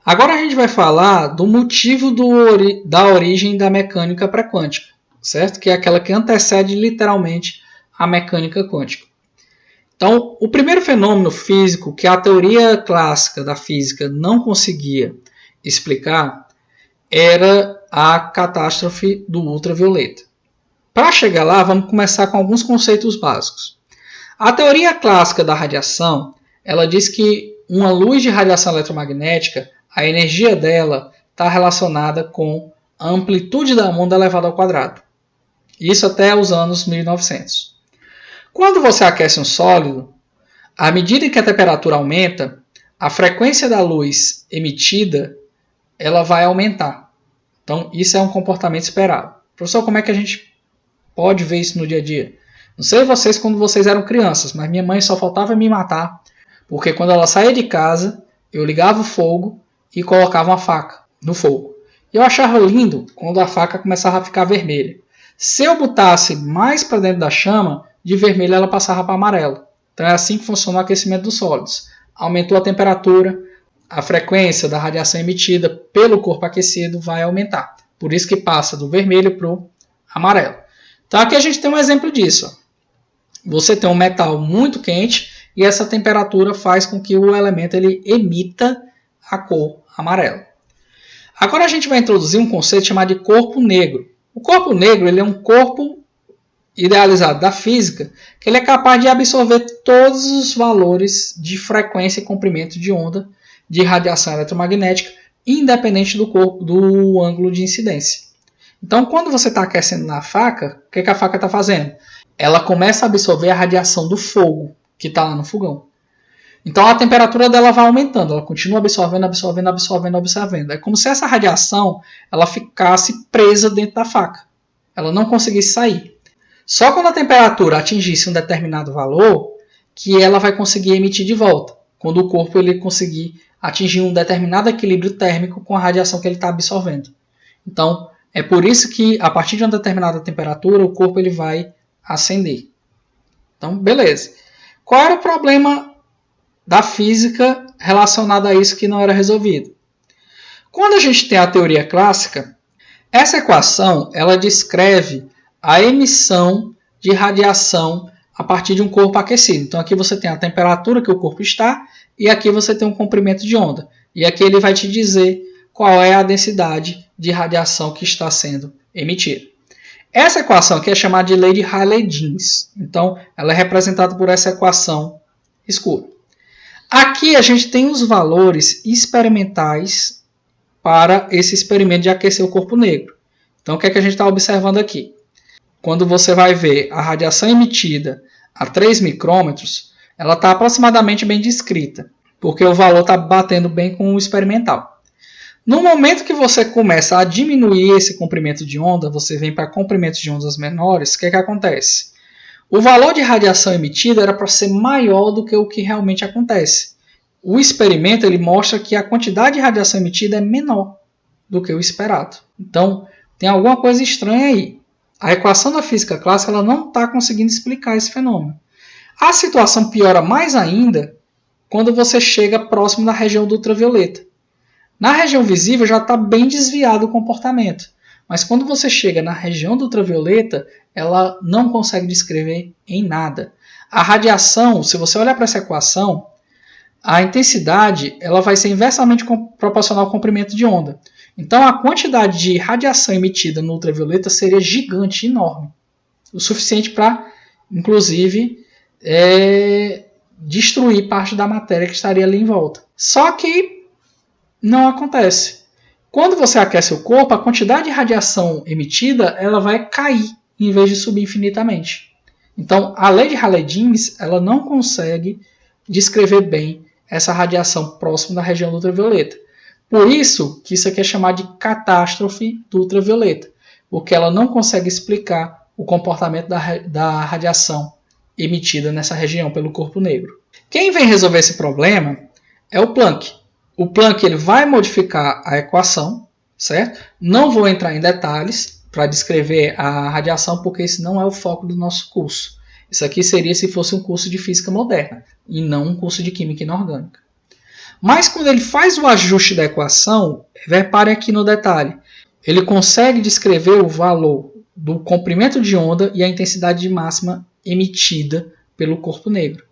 Agora a gente vai falar do motivo da origem da mecânica pré-quântica, certo? Que é aquela que antecede literalmente a mecânica quântica. Então, o primeiro fenômeno físico que a teoria clássica da física não conseguia explicar era a catástrofe do ultravioleta. Para chegar lá, vamos começar com alguns conceitos básicos. A teoria clássica da radiação, ela diz que uma luz de radiação eletromagnética, a energia dela está relacionada com a amplitude da onda elevada ao quadrado. Isso até os anos 1900. Quando você aquece um sólido, à medida que a temperatura aumenta, a frequência da luz emitida ela vai aumentar. Então, isso é um comportamento esperado. Professor, como é que a gente pode ver isso no dia a dia? Não sei vocês quando vocês eram crianças, mas minha mãe só faltava me matar, porque quando ela saía de casa, eu ligava o fogo e colocava uma faca no fogo. Eu achava lindo quando a faca começava a ficar vermelha. Se eu botasse mais para dentro da chama, de vermelho ela passava para amarelo. Então é assim que funciona o aquecimento dos sólidos. Aumentou a temperatura, a frequência da radiação emitida pelo corpo aquecido vai aumentar. Por isso que passa do vermelho para o amarelo. Então aqui a gente tem um exemplo disso. Você tem um metal muito quente e essa temperatura faz com que o elemento ele emita a cor amarela. Agora a gente vai introduzir um conceito chamado de corpo negro. O corpo negro ele é um corpo idealizado da física que ele é capaz de absorver todos os valores de frequência e comprimento de onda de radiação eletromagnética, independente do ângulo de incidência. Então, quando você está aquecendo na faca, o que a faca está fazendo? Ela começa a absorver a radiação do fogo que está lá no fogão. Então, a temperatura dela vai aumentando, ela continua absorvendo. É como se essa radiação ela ficasse presa dentro da faca. Ela não conseguisse sair. Só quando a temperatura atingisse um determinado valor que ela vai conseguir emitir de volta. Quando o corpo ele conseguir atingir um determinado equilíbrio térmico com a radiação que ele está absorvendo. Então, é por isso que a partir de uma determinada temperatura o corpo ele vai acender. Então, beleza. Qual era o problema da física relacionado a isso que não era resolvido? Quando a gente tem a teoria clássica, essa equação ela descreve a emissão de radiação a partir de um corpo aquecido. Então aqui você tem a temperatura que o corpo está e aqui você tem um comprimento de onda. E aqui ele vai te dizer qual é a densidade de radiação que está sendo emitida. Essa equação aqui é chamada de lei de Rayleigh-Jeans. Então ela é representada por essa equação escura. Aqui a gente tem os valores experimentais para esse experimento de aquecer o corpo negro. Então o que é que a gente está observando aqui? Quando você vai ver a radiação emitida a 3 micrômetros, ela está aproximadamente bem descrita, porque o valor está batendo bem com o experimental. No momento que você começa a diminuir esse comprimento de onda, você vem para comprimentos de ondas menores, o que acontece? O valor de radiação emitida era para ser maior do que o que realmente acontece. O experimento ele mostra que a quantidade de radiação emitida é menor do que o esperado. Então, tem alguma coisa estranha aí. A equação da física clássica ela não está conseguindo explicar esse fenômeno. A situação piora mais ainda quando você chega próximo da região do ultravioleta. Na região visível já está bem desviado o comportamento, mas quando você chega na região do ultravioleta, ela não consegue descrever em nada. A radiação, se você olhar para essa equação, a intensidade ela vai ser inversamente proporcional ao comprimento de onda. Então, a quantidade de radiação emitida no ultravioleta seria gigante, enorme. O suficiente para, inclusive, destruir parte da matéria que estaria ali em volta. Só que não acontece. Quando você aquece o corpo, a quantidade de radiação emitida ela vai cair, em vez de subir infinitamente. Então, a lei de Rayleigh-Jeans ela não consegue descrever bem essa radiação próxima da região do ultravioleta. Por isso que isso aqui é chamado de catástrofe do ultravioleta, porque ela não consegue explicar o comportamento da radiação emitida nessa região pelo corpo negro. Quem vem resolver esse problema é o Planck. O Planck ele vai modificar a equação, certo? Não vou entrar em detalhes para descrever a radiação, porque esse não é o foco do nosso curso. Isso aqui seria se fosse um curso de física moderna, e não um curso de química inorgânica. Mas quando ele faz o ajuste da equação, repare aqui no detalhe, ele consegue descrever o valor do comprimento de onda e a intensidade máxima emitida pelo corpo negro.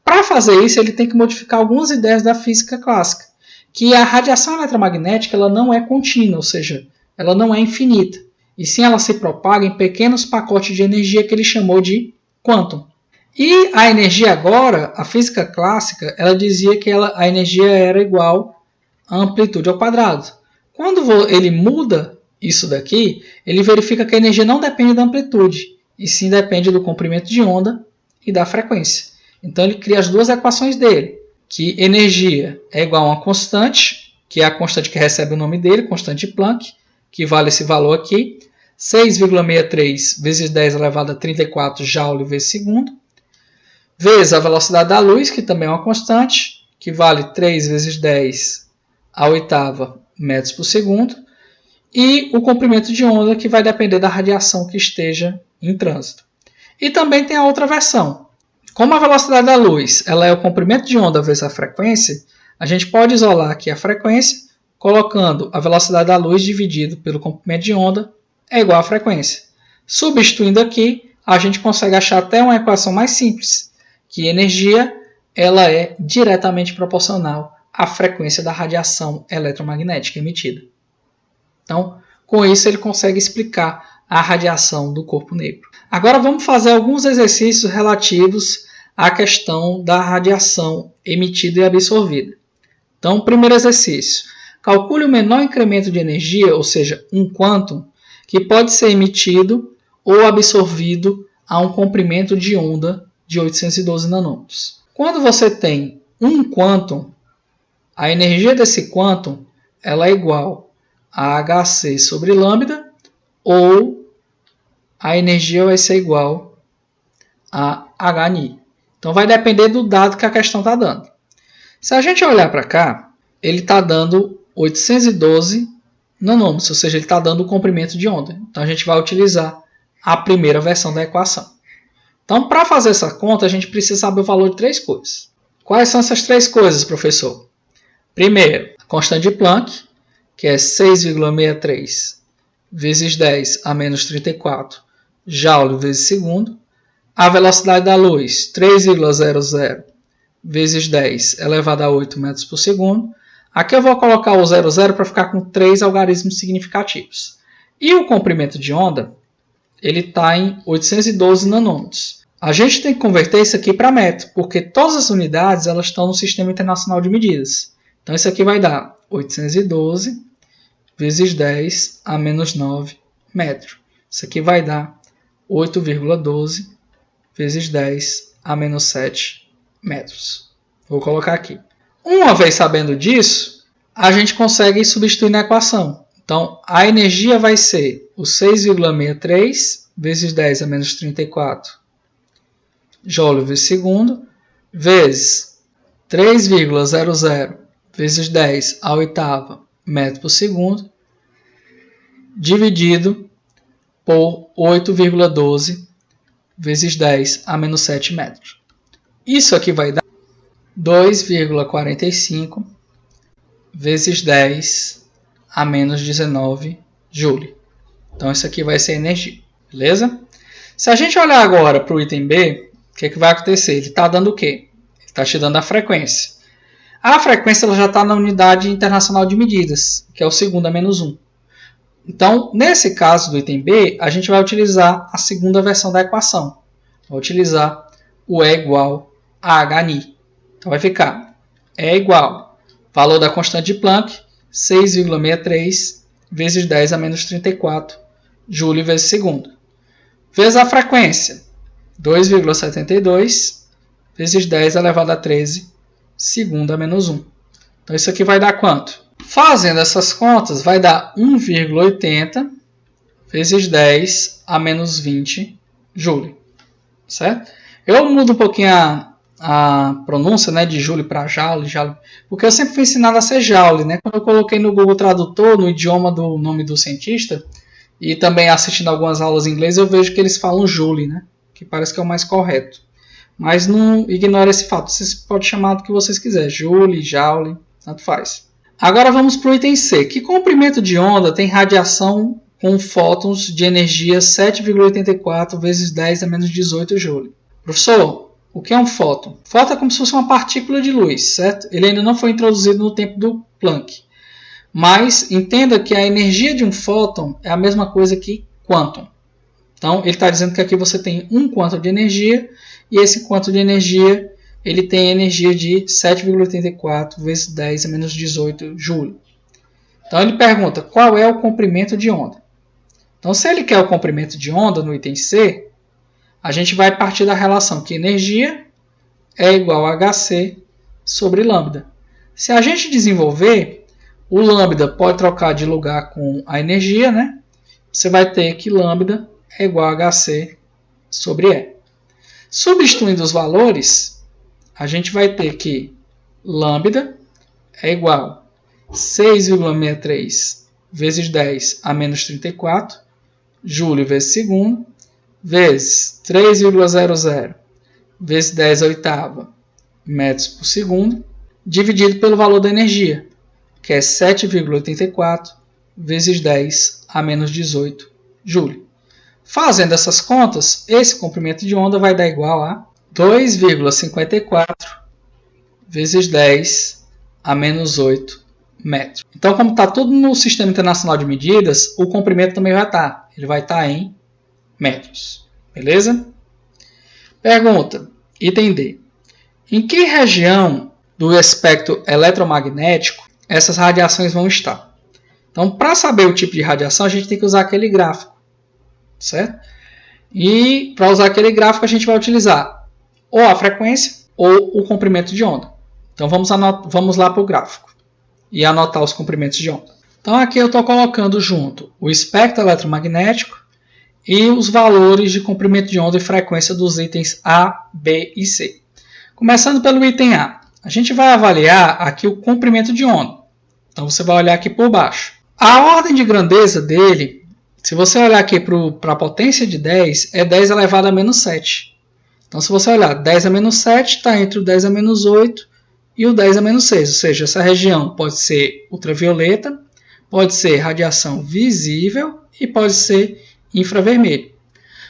Para fazer isso, ele tem que modificar algumas ideias da física clássica, que a radiação eletromagnética ela não é contínua, ou seja, ela não é infinita, e sim ela se propaga em pequenos pacotes de energia que ele chamou de quantum. E a energia agora, a física clássica, ela dizia que a energia era igual à amplitude ao quadrado. Quando ele muda isso daqui, ele verifica que a energia não depende da amplitude, e sim depende do comprimento de onda e da frequência. Então ele cria as duas equações dele, que energia é igual a uma constante, que é a constante que recebe o nome dele, constante de Planck, que vale esse valor aqui, 6,63 vezes 10 elevado a 34 joule vezes segundo, vezes a velocidade da luz, que também é uma constante, que vale 3 vezes 10 a oitava metros por segundo, e o comprimento de onda, que vai depender da radiação que esteja em trânsito. E também tem a outra versão. Como a velocidade da luz ela é o comprimento de onda vezes a frequência, a gente pode isolar aqui a frequência, colocando a velocidade da luz dividido pelo comprimento de onda é igual à frequência. Substituindo aqui, a gente consegue achar até uma equação mais simples, que energia ela é diretamente proporcional à frequência da radiação eletromagnética emitida. Então, com isso ele consegue explicar a radiação do corpo negro. Agora vamos fazer alguns exercícios relativos à questão da radiação emitida e absorvida. Então, primeiro exercício. Calcule o menor incremento de energia, ou seja, um quantum, que pode ser emitido ou absorvido a um comprimento de onda de 812 nanômetros. Quando você tem um quantum, a energia desse quantum ela é igual a Hc sobre lambda, ou a energia vai ser igual a Hni. Então vai depender do dado que a questão está dando. Se a gente olhar para cá, ele está dando 812 nanômetros, ou seja, ele está dando o comprimento de onda. Então a gente vai utilizar a primeira versão da equação. Então, para fazer essa conta, a gente precisa saber o valor de três coisas. Quais são essas três coisas, professor? Primeiro, a constante de Planck, que é 6,63 vezes 10 a menos 34 joule vezes segundo. A velocidade da luz, 3,00 vezes 10 elevado a 8 metros por segundo. Aqui eu vou colocar o 00 para ficar com 3 algarismos significativos. E o comprimento de onda, ele está em 812 nanômetros. A gente tem que converter isso aqui para metro, porque todas as unidades elas estão no Sistema Internacional de Medidas. Então isso aqui vai dar 812 vezes 10 a menos 9 metros. Isso aqui vai dar 8,12 vezes 10 a menos 7 metros. Vou colocar aqui. Uma vez sabendo disso, a gente consegue substituir na equação. Então, a energia vai ser o 6,63 vezes 10 a menos 34 joule vezes segundo, vezes 3,00 vezes 10 a oitava metro por segundo, dividido por 8,12 vezes 10 a menos 7 metros. Isso aqui vai dar 2,45 vezes 10 a menos 19 joule. Então, isso aqui vai ser energia. Beleza? Se a gente olhar agora para o item B, o que vai acontecer? Ele está dando o quê? Ele está te dando a frequência. A frequência ela já está na unidade internacional de medidas, que é o segundo a menos 1. Então, nesse caso do item B, a gente vai utilizar a segunda versão da equação. Vai utilizar o E igual a Hni. Então, vai ficar E igual valor da constante de Planck, 6,63 vezes 10 a menos 34 joule vezes segundo. Vezes a frequência, 2,72 vezes 10 elevado a 13 segundo a menos 1. Então, isso aqui vai dar quanto? Fazendo essas contas, vai dar 1,80 vezes 10 a menos 20 joule. Certo? Eu mudo um pouquinho a pronúncia, né, de joule para joule, porque eu sempre fui ensinado a ser joule. Né? Quando eu coloquei no Google Tradutor, no idioma do nome do cientista, e também assistindo algumas aulas em inglês, eu vejo que eles falam joule, né? Que parece que é o mais correto. Mas não ignore esse fato. Vocês podem chamar do que vocês quiserem. Joule, Joule, tanto faz. Agora vamos para o item C. Que comprimento de onda tem radiação com fótons de energia 7,84 vezes 10 a menos 18 Joule? Professor, o que é um fóton? Fóton é como se fosse uma partícula de luz, certo? Ele ainda não foi introduzido no tempo do Planck. Mas entenda que a energia de um fóton é a mesma coisa que quantum. Então, ele está dizendo que aqui você tem um quantum de energia, e esse quantum de energia ele tem energia de 7,84 vezes 10 a menos 18 Joule. Então, ele pergunta qual é o comprimento de onda. Então, se ele quer o comprimento de onda no item C, a gente vai partir da relação que energia é igual a Hc sobre lambda. Se a gente desenvolver, o lambda pode trocar de lugar com a energia, né? Você vai ter que lambda é igual a Hc sobre E. Substituindo os valores, a gente vai ter que lambda é igual a 6,63 vezes 10 a menos 34, Joule vezes segundo, vezes 3,00 vezes 10 a oitava metros por segundo, dividido pelo valor da energia, que é 7,84 vezes 10 a menos 18 Joule. Fazendo essas contas, esse comprimento de onda vai dar igual a 2,54 vezes 10 a menos 8 metros. Então, como está tudo no Sistema Internacional de Medidas, o comprimento também vai estar. Ele vai estar em metros. Beleza? Pergunta, item D. Em que região do espectro eletromagnético essas radiações vão estar? Então, para saber o tipo de radiação, a gente tem que usar aquele gráfico. Certo? E para usar aquele gráfico a gente vai utilizar ou a frequência ou o comprimento de onda. Então vamos lá para o gráfico e anotar os comprimentos de onda. Então aqui eu estou colocando junto o espectro eletromagnético e os valores de comprimento de onda e frequência dos itens A, B e C. Começando pelo item A, a gente vai avaliar aqui o comprimento de onda. Então você vai olhar aqui por baixo. A ordem de grandeza dele, se você olhar aqui para a potência de 10, é 10 elevado a menos 7. Então, se você olhar 10 a menos 7, está entre o 10 a menos 8 e o 10 a menos 6. Ou seja, essa região pode ser ultravioleta, pode ser radiação visível e pode ser infravermelho.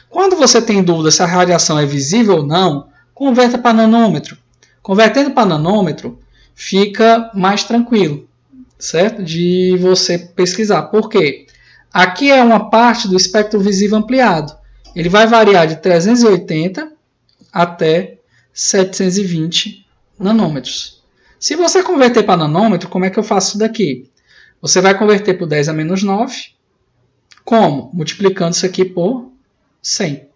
Quando você tem dúvida se a radiação é visível ou não, converta para nanômetro. Convertendo para nanômetro, fica mais tranquilo, certo? De você pesquisar. Por quê? Aqui é uma parte do espectro visível ampliado. Ele vai variar de 380 até 720 nanômetros. Se você converter para nanômetro, como é que eu faço isso daqui? Você vai converter por 10 a menos 9. Como? Multiplicando isso aqui por 100.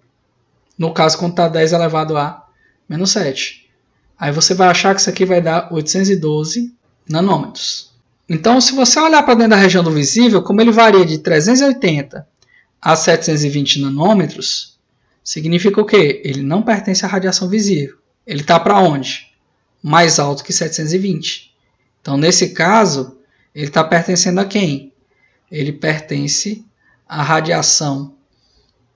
No caso, quando está 10 elevado a menos 7. Aí você vai achar que isso aqui vai dar 812 nanômetros. Então, se você olhar para dentro da região do visível, como ele varia de 380 a 720 nanômetros, significa o quê? Ele não pertence à radiação visível. Ele está para onde? Mais alto que 720. Então, nesse caso, ele está pertencendo a quem? Ele pertence à radiação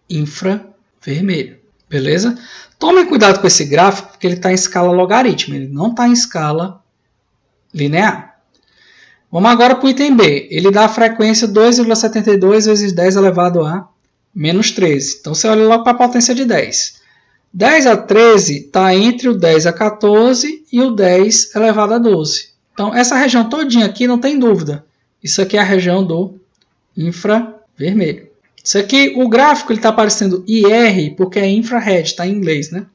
infravermelha. Beleza? Tomem cuidado com esse gráfico, porque ele está em escala logarítmica, ele não está em escala linear. Vamos agora para o item B. Ele dá a frequência 2,72 vezes 10 elevado a menos 13. Então, você olha logo para a potência de 10. 10 a 13 está entre o 10 a 14 e o 10 elevado a 12. Então, essa região todinha aqui não tem dúvida. Isso aqui é a região do infravermelho. Isso aqui, o gráfico está aparecendo IR porque é infrared, está em inglês, né?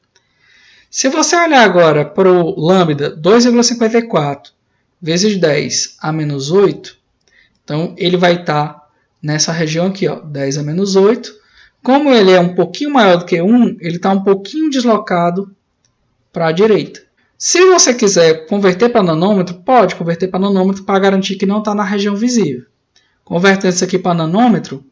Se você olhar agora para o lambda 2,54 vezes 10 a menos 8, então ele vai estar nessa região aqui, ó, 10 a menos 8. Como ele é um pouquinho maior do que 1, ele está um pouquinho deslocado para a direita. Se você quiser converter para nanômetro, pode converter para nanômetro para garantir que não está na região visível. Convertendo isso aqui para nanômetro,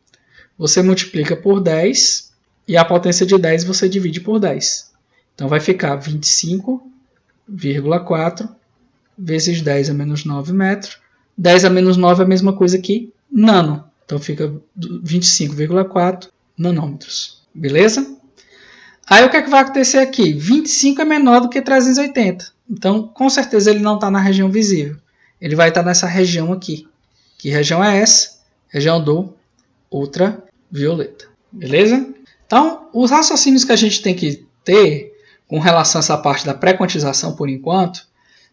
você multiplica por 10 e a potência de 10 você divide por 10. Então vai ficar 25,4 vezes 10 a menos 9 metros. 10 a menos 9 é a mesma coisa que nano. Então fica 25,4 nanômetros. Beleza? Aí o que é que vai acontecer aqui? 25 é menor do que 380. Então, com certeza, ele não está na região visível. Ele vai estar nessa região aqui. Que região é essa? Região do ultravioleta. Beleza? Então, os raciocínios que a gente tem que ter com relação a essa parte da pré-quantização, por enquanto,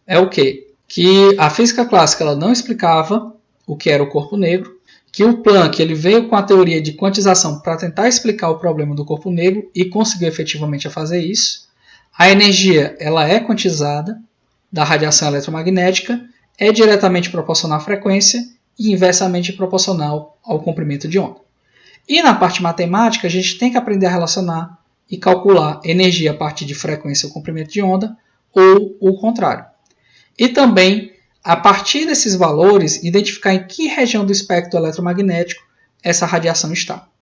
é o quê? Que a física clássica ela não explicava o que era o corpo negro, que o Planck ele veio com a teoria de quantização para tentar explicar o problema do corpo negro e conseguiu efetivamente fazer isso. A energia ela é quantizada da radiação eletromagnética, é diretamente proporcional à frequência e inversamente proporcional ao comprimento de onda. E na parte matemática, a gente tem que aprender a relacionar e calcular energia a partir de frequência ou comprimento de onda, ou o contrário. E também, a partir desses valores, identificar em que região do espectro eletromagnético essa radiação está.